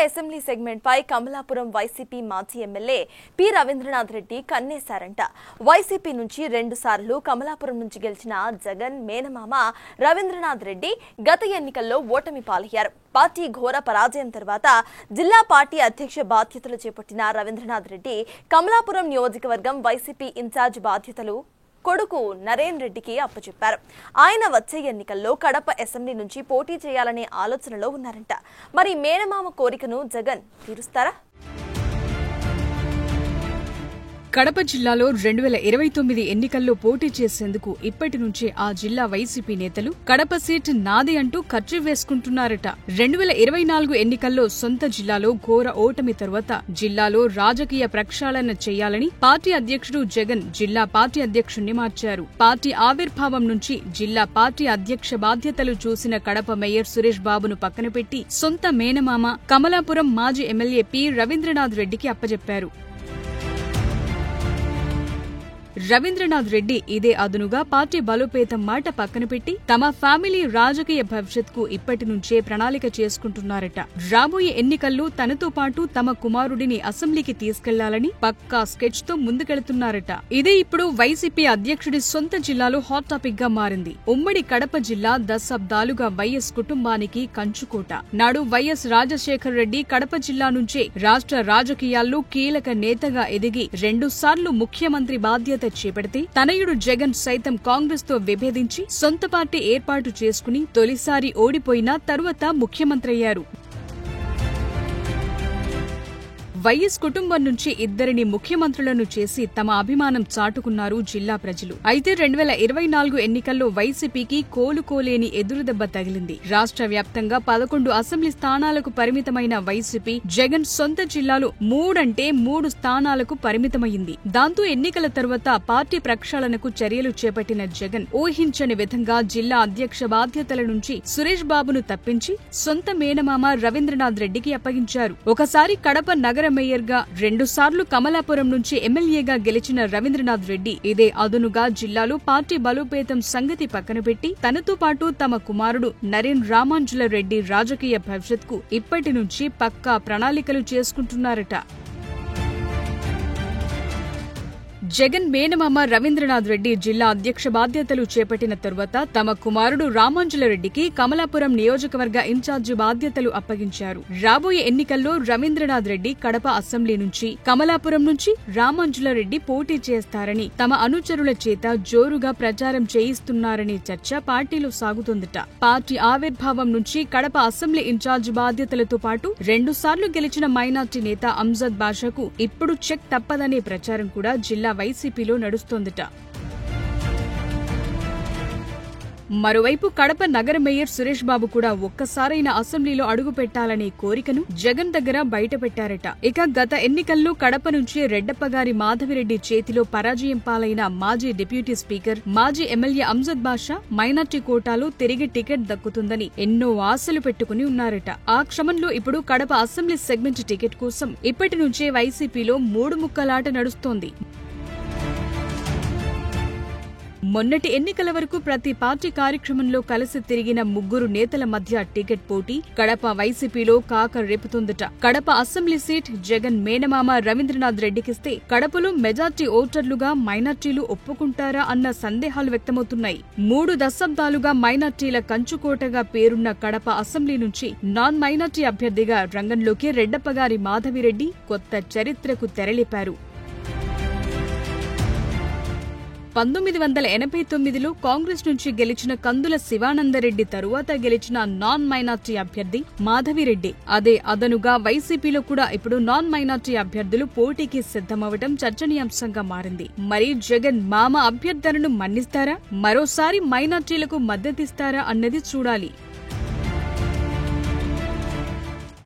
Assembly segment పై కమలాపురం వైసీపీ మాజీ MLA P Ravindranath Reddy కన్నేశారంట. వైసీపీ నుంచి 2 సార్లు కమలాపురం నుంచి గెలిచిన జగన్ మేనమామ రవీంద్రనాథ్ రెడ్డి గత ఎన్నికల్లో ఓటమి పాలయ్యారు. పార్టీ ఘోర పరాజయం తర్వాత జిల్లా పార్టీ అధ్యక్ష బాధ్యతలు చేపట్టిన రవీంద్రనాథ్ రెడ్డి కమలాపురం నియోజకవర్గం వైసీపీ ఇన్ఛార్జ్ బాధ్యతలు కొడుకు నరేన్ రెడ్డికి అప్పచెప్పారు. ఆయన వచ్చే ఎన్నికల్లో కడప అసెంబ్లీ నుంచి పోటీ చేయాలనే ఆలోచనలో ఉన్నారంట. మరి మేనమామ కోరికను జగన్ తీరుస్తారా? కడప జిల్లాలో 2029 ఎన్నికల్లో పోటీ చేసేందుకు ఇప్పటి నుంచే ఆ జిల్లా వైసీపీ నేతలు కడప సీట్ నాది అంటూ ఖర్చు వేసుకుంటున్నారట. 2024 ఎన్నికల్లో సొంత జిల్లాలో ఘోర ఓటమి తరువాత జిల్లాలో రాజకీయ ప్రక్షాళన చేయాలని పార్టీ అధ్యక్షుడు జగన్ జిల్లా పార్టీ అధ్యక్షుణ్ణి మార్చారు. పార్టీ ఆవిర్భావం నుంచి జిల్లా పార్టీ అధ్యక్ష బాధ్యతలు చూసిన కడప మేయర్ సురేష్ బాబును పక్కన పెట్టి సొంత మేనమామ కమలాపురం మాజీ ఎమ్మెల్యే పి రవీంద్రనాథ్ రెడ్డికి అప్పజెప్పారు. రవీంద్రనాథ్ రెడ్డి ఇదే అదునుగా పార్టీ బలోపేతం మాట పక్కన పెట్టి తమ ఫ్యామిలీ రాజకీయ భవిష్యత్కు ఇప్పటి నుంచే ప్రణాళిక చేసుకుంటున్నారట. రాబోయే ఎన్నికల్లో తనతో పాటు తమ కుమారుడిని అసెంబ్లీకి తీసుకెళ్లాలని పక్కా స్కెచ్ తో ముందుకెళ్తున్నారట. ఇదే ఇప్పుడు వైసీపీ అధ్యక్షుడి సొంత జిల్లాలో హాట్ టాపిక్ గా మారింది. ఉమ్మడి కడప జిల్లా దశాబ్దాలుగా వైఎస్ కుటుంబానికి కంచుకోట. నాడు వైఎస్ రాజశేఖర్ రెడ్డి కడప జిల్లా నుంచే రాష్ట్ర రాజకీయాల్లో కీలక నేతగా ఎదిగి 2 సార్లు ముఖ్యమంత్రి బాధ్యత చేపడితే తనయుడు జగన్ సైతం కాంగ్రెస్ తో విభేదించి సొంత పార్టీ ఏర్పాటు చేసుకుని తొలిసారి ఓడిపోయినా తరువాత ముఖ్యమంత్రయ్యారు. వైఎస్ కుటుంబం నుంచి 2 ముఖ్యమంత్రులను చేసి తమ అభిమానం చాటుకున్నారు జిల్లా ప్రజలు. అయితే 2024 ఎన్నికల్లో వైసీపీకి కోలుకోలేని ఎదురుదెబ్బ తగిలింది. రాష్ట్ర వ్యాప్తంగా 11 అసెంబ్లీ స్థానాలకు పరిమితమైన వైసీపీ జగన్ సొంత జిల్లాలో 3 స్థానాలకు పరిమితమైంది. దాంతో ఎన్నికల తర్వాత పార్టీ ప్రక్షాళనకు చర్యలు చేపట్టిన జగన్ ఊహించని విధంగా జిల్లా అధ్యక్ష బాధ్యతల నుంచి సురేష్ బాబును తప్పించి సొంత మేనమామ రవీంద్రనాథ్ రెడ్డికి అప్పగించారు. ఒకసారి కడప నగర మేయర్ గా 2 సార్లు కమలాపురం నుంచి ఎమ్మెల్యేగా గెలిచిన రవీంద్రనాథ్ రెడ్డి ఇదే అదునుగా జిల్లాలో పార్టీ బలోపేతం సంగతి పక్కన పెట్టి తనతో పాటు తమ కుమారుడు నరేన్ రామాంజుల రెడ్డి రాజకీయ భవిష్యత్కు ఇప్పటి నుంచి పక్కా ప్రణాళికలు చేసుకుంటున్నారట. జగన్ మేనమామ రవీంద్రనాథ్ రెడ్డి జిల్లా అధ్యక్ష బాధ్యతలు చేపట్టిన తరువాత తమ కుమారుడు రామాంజుల రెడ్డికి కమలాపురం నియోజకవర్గ ఇన్ఛార్జి బాధ్యతలు అప్పగించారు. రాబోయే ఎన్నికల్లో రవీంద్రనాథ్ రెడ్డి కడప అసెంబ్లీ నుంచి కమలాపురం నుంచి రామాంజుల రెడ్డి పోటీ చేస్తారని తమ అనుచరుల చేత జోరుగా ప్రచారం చేయిస్తున్నారనే చర్చ పార్టీలో సాగుతోందట. పార్టీ ఆవిర్భావం నుంచి కడప అసెంబ్లీ ఇన్ఛార్జి బాధ్యతలతో పాటు 2 సార్లు గెలిచిన మైనార్టీ నేత అంజద్ బాషాకు ఇప్పుడు చెక్ తప్పదనే ప్రచారం కూడా జిల్లా వైసీపీలో నడుస్తోందట. మరోవైపు కడప నగర మేయర్ సురేష్ బాబు కూడా ఒక్కసారైనా అసెంబ్లీలో అడుగు పెట్టాలనే కోరికను జగన్ దగ్గర బయటపెట్టారట. ఇక గత ఎన్నికల్లో కడప నుంచి రెడ్డప్పగారి మాధవిరెడ్డి చేతిలో పరాజయం పాలైన మాజీ డిప్యూటీ స్పీకర్ మాజీ ఎమ్మెల్యే అంజద్ బాషా మైనార్టీ కోటాలో తిరిగి టికెట్ దక్కుతుందని ఎన్నో ఆశలు పెట్టుకుని ఉన్నారట. ఆ క్రమంలో ఇప్పుడు కడప అసెంబ్లీ సెగ్మెంట్ టికెట్ కోసం ఇప్పటి నుంచే వైసీపీలో 3 ముక్కలాట నడుస్తోంది. మొన్నటి ఎన్నికల వరకు ప్రతి పార్టీ కార్యక్రమంలో కలిసి తిరిగిన 3 నేతల మధ్య టికెట్ పోటీ కడప వైసీపీలో కాక రేపుతోందట. కడప అసెంబ్లీ సీట్ జగన్ మేనమామ రవీంద్రనాథ్ రెడ్డికిస్తే కడపలో మెజార్టీ ఓటర్లుగా మైనార్టీలు ఒప్పుకుంటారా అన్న సందేహాలు వ్యక్తమవుతున్నాయి. 3 దశాబ్దాలుగా మైనార్టీల కంచుకోటగా పేరున్న కడప అసెంబ్లీ నుంచి నాన్ మైనార్టీ అభ్యర్థిగా రంగంలోకి రెడ్డప్పగారి మాధవిరెడ్డి కొత్త చరిత్రకు తెరలేపారు. 1989లో కాంగ్రెస్ నుంచి గెలిచిన కందుల శివానందరెడ్డి తరువాత గెలిచిన నాన్ మైనార్టీ అభ్యర్థి మాధవిరెడ్డి. అదే అదనుగా వైసీపీలో కూడా ఇప్పుడు నాన్ మైనార్టీ అభ్యర్థులు పోటీకి సిద్ధమవడం చర్చనీయాంశంగా మారింది. మరి జగన్ మామ అభ్యర్థనను మన్నిస్తారా, మరోసారి మైనార్టీలకు మద్దతిస్తారా అన్నది చూడాలి.